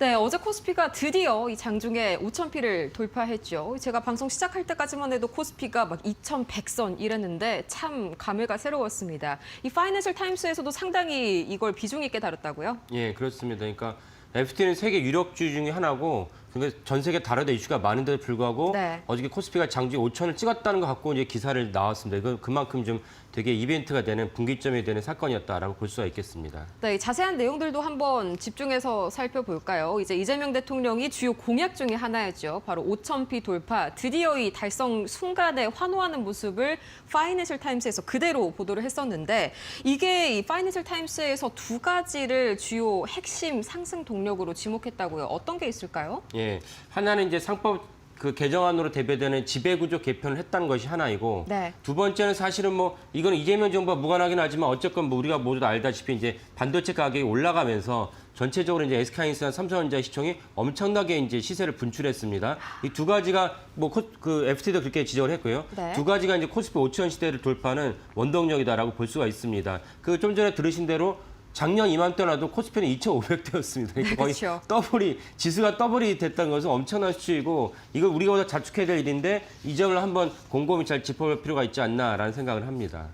네, 어제 코스피가 드디어 이 장중에 5,000피를 돌파했죠. 제가 방송 시작할 때까지만 해도 코스피가 막 2,100선 이랬는데 참 감회가 새로웠습니다. 이 파이낸셜 타임스에서도 상당히 이걸 비중 있게 다뤘다고요? 예, 그렇습니다. 그러니까 FT는 세계 유력주 중에 하나고 그러니까 전 세계 다르다 이슈가 많은데도 불구하고 네. 어저께 코스피가 장중에 5천을 찍었다는 거 갖고 이제 기사를 나왔습니다. 이건 그만큼 좀 되게 이벤트가 되는 분기점이 되는 사건이었다라고 볼 수가 있겠습니다. 네, 자세한 내용들도 한번 집중해서 살펴볼까요? 이제 이재명 대통령이 주요 공약 중에 하나였죠. 바로 5,000피 돌파, 드디어 이 달성 순간에 환호하는 모습을 파이낸셜 타임스에서 그대로 보도를 했었는데 이게 이 파이낸셜 타임스에서 두 가지를 주요 핵심 상승 동력으로 지목했다고요. 어떤 게 있을까요? 예, 하나는 이제 상법 그 개정안으로 대표되는 지배구조 개편을 했다는 것이 하나이고 네. 두 번째는 사실은 뭐 이건 이재명 정부와 무관하긴 하지만 어쨌건 뭐 우리가 모두 알다시피 이제 반도체 가격이 올라가면서 전체적으로 이제 SK하이닉스나 삼성전자 시총이 엄청나게 이제 시세를 분출했습니다. 이 두 가지가 뭐 그 FT도 그렇게 지적을 했고요. 네. 두 가지가 이제 코스피 5천 시대를 돌파하는 원동력이다라고 볼 수가 있습니다. 그 좀 전에 들으신 대로 작년 이맘때나도 코스피는 2,500대였습니다. 그러니까 거의 그렇죠. 더블이 지수가 더블이 됐다는 것은 엄청난 수치이고 이걸 우리가 더 자축해야 될 일인데 이 점을 한번 곰곰이 잘 짚어볼 필요가 있지 않나라는 생각을 합니다.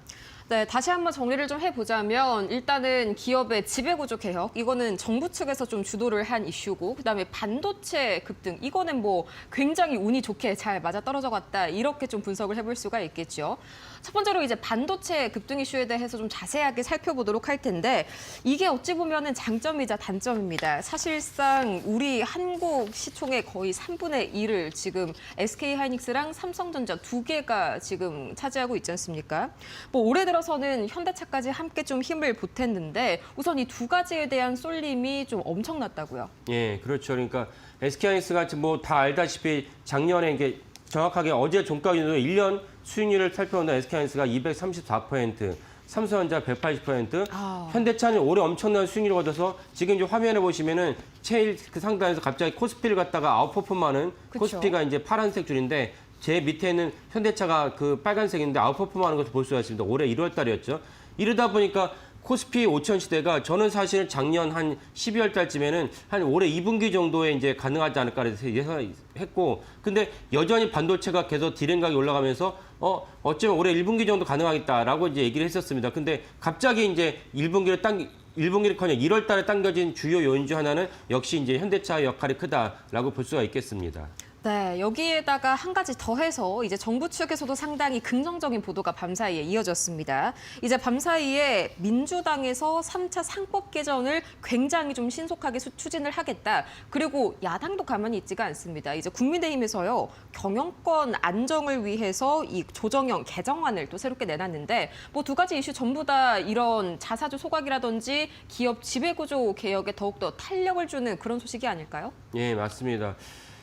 네, 다시 한번 정리를 좀 해보자면 일단은 기업의 지배구조 개혁, 이거는 정부 측에서 좀 주도를 한 이슈고 그다음에 반도체 급등, 이거는 뭐 굉장히 운이 좋게 잘 맞아떨어져 갔다 이렇게 좀 분석을 해볼 수가 있겠죠. 첫 번째로 이제 반도체 급등 이슈에 대해서 좀 자세하게 살펴보도록 할 텐데 이게 어찌 보면은 장점이자 단점입니다. 사실상 우리 한국 시총의 거의 3분의 1을 지금 SK하이닉스랑 삼성전자 두 개가 지금 차지하고 있지 않습니까? 뭐 올해 들어서는 현대차까지 함께 좀 힘을 보탰는데 우선 이 두 가지에 대한 쏠림이 좀 엄청났다고요. 예, 그렇죠. 그러니까 SK하이닉스가 뭐 다 알다시피 작년에 이게 정확하게 어제 종가 기준으로 1년 수익률을 살펴본다 SK하이닉스가 234%, 삼성전자 180%, 현대차는 올해 엄청난 수익률을 얻어서 지금 이제 화면에 보시면은 제일 그 상단에서 갑자기 코스피를 갖다가 아웃퍼폼하는 그쵸. 코스피가 이제 파란색 줄인데 제 밑에는 현대차가 그 빨간색인데 아웃퍼폼하는 것을 볼 수가 있습니다. 올해 1월 달이었죠. 이러다 보니까 코스피 5천 시대가 저는 사실 작년 한 12월 달쯤에는 한 올해 2분기 정도에 이제 가능하지 않을까 해서 예상했고 근데 여전히 반도체가 계속 디램 가격이 올라가면서 어쩌면 올해 1분기 정도 가능하겠다라고 이제 얘기를 했었습니다. 근데 갑자기 이제 1분기를커녕 1월 달에 당겨진 주요 요인 중 하나는 역시 이제 현대차의 역할이 크다라고 볼 수가 있겠습니다. 네, 여기에다가 한 가지 더해서 이제 정부 측에서도 상당히 긍정적인 보도가 밤사이에 이어졌습니다. 이제 밤사이에 민주당에서 3차 상법 개정을 굉장히 좀 신속하게 추진을 하겠다. 그리고 야당도 가만히 있지가 않습니다. 이제 국민의힘에서요, 경영권 안정을 위해서 이 조정형 개정안을 또 새롭게 내놨는데 뭐 두 가지 이슈 전부 다 이런 자사주 소각이라든지 기업 지배구조 개혁에 더욱더 탄력을 주는 그런 소식이 아닐까요? 예, 맞습니다.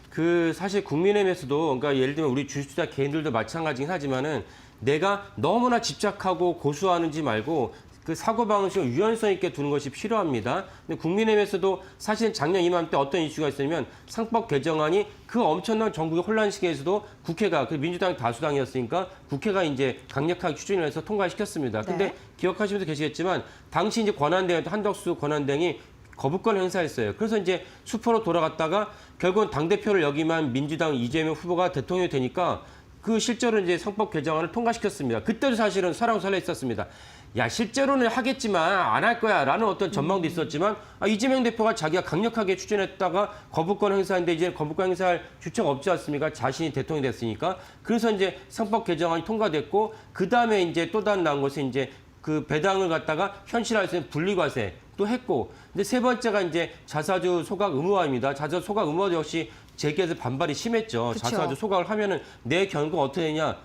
그 사실 국민의힘에서도 그러니까 예를 들면 우리 주식투자 개인들도 마찬가지긴 하지만은 내가 너무나 집착하고 고수하는지 말고 그 사고방식을 유연성 있게 두는 것이 필요합니다. 근데 국민의힘에서도 사실 작년 이맘때 어떤 이슈가 있었냐면 상법 개정안이 그 엄청난 전국의 혼란 시기에서도 국회가 그 민주당이 다수당이었으니까 국회가 이제 강력하게 추진을 해서 통과시켰습니다. 근데 네. 기억하시는 분도 계시겠지만 당시 이제 권한대행이었던 한덕수 권한대행이 거부권 행사했어요. 그래서 이제 수포로 돌아갔다가 결국은 당대표를 역임한 민주당 이재명 후보가 대통령이 되니까 그 실제로 이제 상법 개정안을 통과시켰습니다. 그때도 사실은 설왕설래 있었습니다. 야, 실제로는 하겠지만 안 할 거야 라는 어떤 전망도 있었지만 이재명 대표가 자기가 강력하게 추진했다가 거부권 행사했는데 이제 거부권 행사할 주체가 없지 않습니까? 자신이 대통령이 됐으니까. 그래서 이제 상법 개정안이 통과됐고 그다음에 이제 또 다른 나온 것은 이제 그 배당을 갖다가 현실화할 수 있는 분리과세 또 했고 근데 세 번째가 이제 자사주 소각 의무화입니다. 자사주 소각 의무화 역시 재계에서 반발이 심했죠. 그쵸. 자사주 소각을 하면은 내 결과가 어떻게 되냐.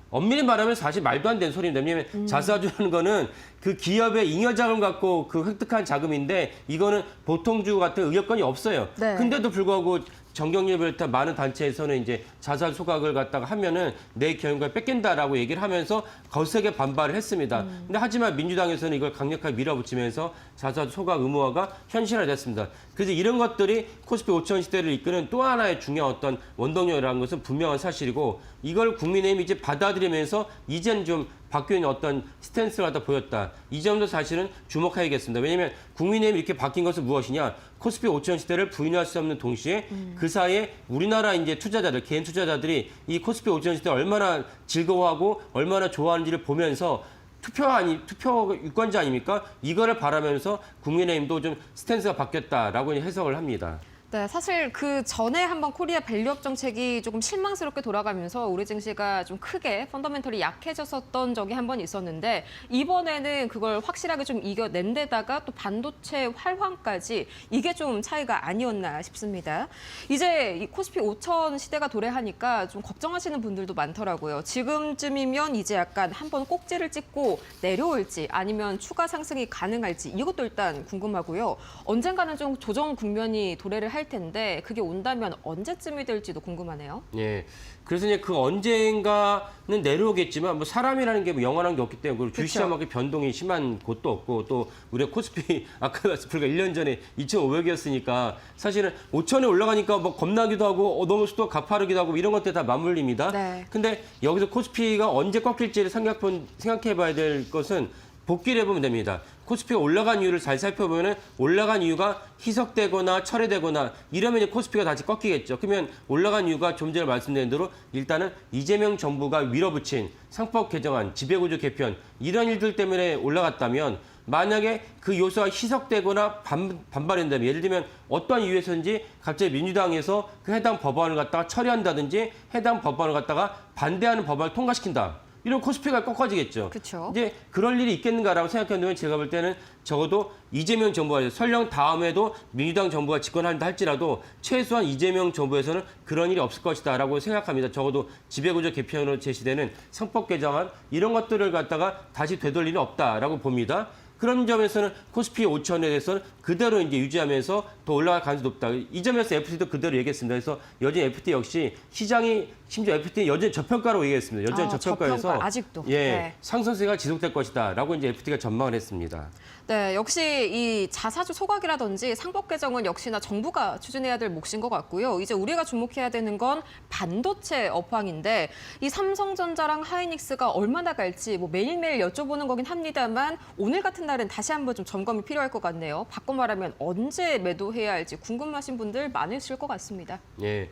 엄밀히 말하면 사실 말도 안 되는 소리입니다. 왜냐하면 자사주라는 거는 그 기업의 잉여자금 갖고 그 획득한 자금인데 이거는 보통주 같은 의결권이 없어요. 네. 근데도 불구하고 정경련을 비롯한 많은 단체에서는 이제 자사주 소각을 갖다가 하면은 내 경영권을 뺏긴다라고 얘기를 하면서 거세게 반발을 했습니다. 근데 하지만 민주당에서는 이걸 강력하게 밀어붙이면서 자사주 소각 의무화가 현실화됐습니다. 그래서 이런 것들이 코스피 5천 시대를 이끄는 또 하나의 중요한 어떤 원동력이라는 것은 분명한 사실이고 이걸 국민의힘이 이제 받아들이면서 이제는 좀 바뀌는 어떤 스탠스를 갖다 보였다. 이 점도 사실은 주목해야겠습니다. 왜냐하면 국민의힘이 이렇게 바뀐 것은 무엇이냐. 코스피 5천 시대를 부인할 수 없는 동시에 그 사이에 우리나라 이제 투자자들, 개인 투자자들이 이 코스피 5천 시대 얼마나 즐거워하고 얼마나 좋아하는지를 보면서 투표 유권자 아닙니까? 이거를 바라면서 국민의힘도 좀 스탠스가 바뀌었다라고 해석을 합니다. 네, 사실 그 전에 한번 코리아 밸류업 정책이 조금 실망스럽게 돌아가면서 우리 증시가 좀 크게 펀더멘털이 약해졌었던 적이 한 번 있었는데 이번에는 그걸 확실하게 좀 이겨낸 데다가 또 반도체 활황까지 이게 좀 차이가 아니었나 싶습니다. 이제 이 코스피 5천 시대가 도래하니까 좀 걱정하시는 분들도 많더라고요. 지금쯤이면 이제 약간 한번 꼭지를 찍고 내려올지 아니면 추가 상승이 가능할지 이것도 일단 궁금하고요. 언젠가는 좀 조정 국면이 도래를 할 텐데 그게 온다면 언제쯤이 될지도 궁금하네요. 예. 그래서 이제 그 언젠가는 내려오겠지만 뭐 사람이라는 게 뭐 영원한 게 없기 때문에 그리고 주식시장만큼 변동이 심한 곳도 없고 또 우리가 코스피 아까 불과 1년 전에 2,500이었으니까 사실은 5,000에 올라가니까 뭐 겁나기도 하고 너무 또 가파르기도 하고 이런 것들 다 맞물립니다. 네. 근데 여기서 코스피가 언제 꺾일지를 생각해 봐야 될 것은 복귀를 해보면 됩니다. 코스피가 올라간 이유를 잘 살펴보면 올라간 이유가 희석되거나 철회되거나 이러면 이제 코스피가 다시 꺾이겠죠. 그러면 올라간 이유가 좀 전에 말씀드린 대로 일단은 이재명 정부가 밀어붙인 상법 개정안, 지배구조 개편 이런 일들 때문에 올라갔다면 만약에 그 요소가 희석되거나 반발한다면 예를 들면 어떠한 이유에서인지 갑자기 민주당에서 그 해당 법안을 갖다가 처리한다든지 해당 법안을 갖다가 반대하는 법안을 통과시킨다. 이런 코스피가 꺾어지겠죠. 그렇죠. 이제 그럴 일이 있겠는가라고 생각한다면 제가 볼 때는 적어도 이재명 정부가 설령 다음에도 민주당 정부가 집권한다 할지라도 최소한 이재명 정부에서는 그런 일이 없을 것이다라고 생각합니다. 적어도 지배구조 개편으로 제시되는 상법 개정안 이런 것들을 갖다가 다시 되돌릴 일은 없다라고 봅니다. 그런 점에서는 코스피 5천에 대해서는 그대로 이제 유지하면서 더 올라갈 가능성이 높다. 이 점에서 FT도 그대로 얘기했습니다. 그래서 여전히 FT 역시 시장이 심지어 FT 여전히 저평가로 얘기했습니다. 여전히 저평가에서 저평가, 아직도. 예, 네. 상승세가 지속될 것이다라고 이제 FT가 전망을 했습니다. 네, 역시 이 자사주 소각이라든지 상법 개정은 역시나 정부가 추진해야 될 몫인 것 같고요. 이제 우리가 주목해야 되는 건 반도체 업황인데 이 삼성전자랑 하이닉스가 얼마나 갈지 뭐 매일매일 여쭤보는 거긴 합니다만 오늘 같은 날은 다시 한번 좀 점검이 필요할 것 같네요. 바꿔 말하면 언제 매도해야 할지 궁금하신 분들 많으실 것 같습니다. 예.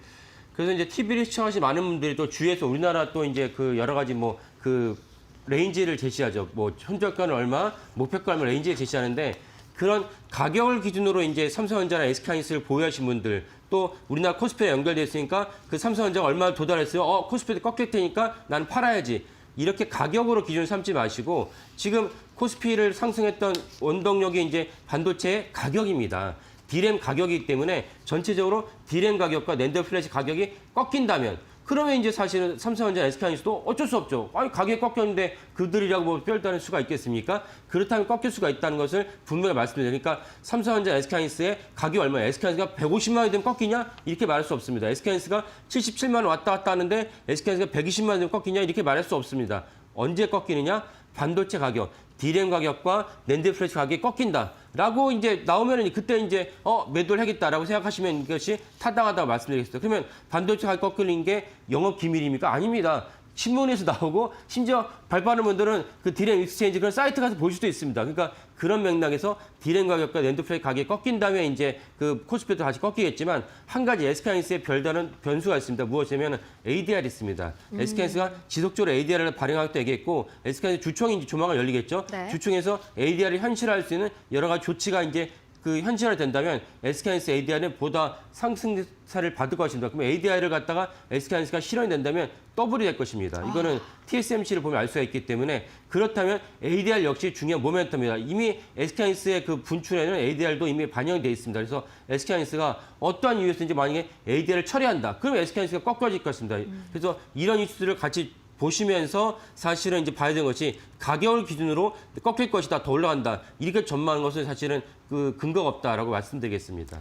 그래서 이제 TV를 시청하신 많은 분들이 또 주위에서 우리나라 또 이제 그 여러 가지 뭐 그 레인지를 제시하죠. 뭐 현저가는 얼마, 목표가 얼마 레인지를 제시하는데 그런 가격을 기준으로 이제 삼성전자나 SK하이닉스를 보유하신 분들 또 우리나라 코스피에 연결돼 있으니까 그 삼성전자가 얼마 도달했어요. 코스피도 꺾일 테니까 난 팔아야지. 이렇게 가격으로 기준을 삼지 마시고 지금 코스피를 상승했던 원동력이 이제 반도체의 가격입니다. D램 가격이기 때문에 전체적으로 D램 가격과 낸드 플래시 가격이 꺾인다면 그러면 이제 사실은 삼성전자, SK하이닉스도 어쩔 수 없죠. 아니 가격이 꺾였는데 그들이라고 뭐 별다른 수가 있겠습니까? 그렇다면 꺾일 수가 있다는 것을 분명히 말씀드리니까 삼성전자, SK하이닉스의 가격이 얼마예요? SK하이닉스가 150만 원이 되면 꺾이냐? 이렇게 말할 수 없습니다. SK하이닉스가 77만 원 왔다 갔다 하는데 SK하이닉스가 120만 원 되면 꺾이냐? 이렇게 말할 수 없습니다. 언제 꺾이느냐? 반도체 가격, D램 가격과 낸드 플래시 가격이 꺾인다라고 이제 나오면은 그때 이제 매도를 하겠다라고 생각하시면 이것이 타당하다고 말씀드리겠습니다. 그러면 반도체 가격 꺾이는 게 영업 기밀입니까? 아닙니다. 신문에서 나오고 심지어 발표하는 분들은 그 D램 익스체인지 그런 사이트 가서 볼 수도 있습니다. 그러니까 그런 맥락에서 D램 가격과 낸드 플래시 가격이 꺾인 다음에 이제 그 코스피도 다시 꺾이겠지만 한 가지 SK하이닉스의 별다른 변수가 있습니다. 무엇이냐면 ADR이 있습니다. SK하이닉스가 지속적으로 ADR을 발행하겠다고 얘기했고 SK하이닉스 주총이 이제 조만간 열리겠죠. 네. 주총에서 ADR을 현실화할 수 있는 여러 가지 조치가 이제 그 현실화 된다면 SK하이닉스 ADR은 보다 상승세를 받을 것입니다. 그러면 ADR을 갖다가 SK하이닉스가 실현이 된다면 더블이 될 것입니다. 이거는 TSMC를 보면 알 수가 있기 때문에 그렇다면 ADR 역시 중요한 모멘텀입니다. 이미 SK하이닉스의 그 분출에는 ADR도 이미 반영이 되어 있습니다. 그래서 SK하이닉스가 어떠한 이유에서인지 만약에 ADR을 처리한다. 그러면 SK하이닉스가 꺾어질 것입니다. 그래서 이런 이슈들을 같이 보시면서 사실은 이제 봐야 되는 것이 가격을 기준으로 꺾일 것이다, 더 올라간다. 이렇게 전망하는 것은 사실은 그 근거가 없다라고 말씀드리겠습니다.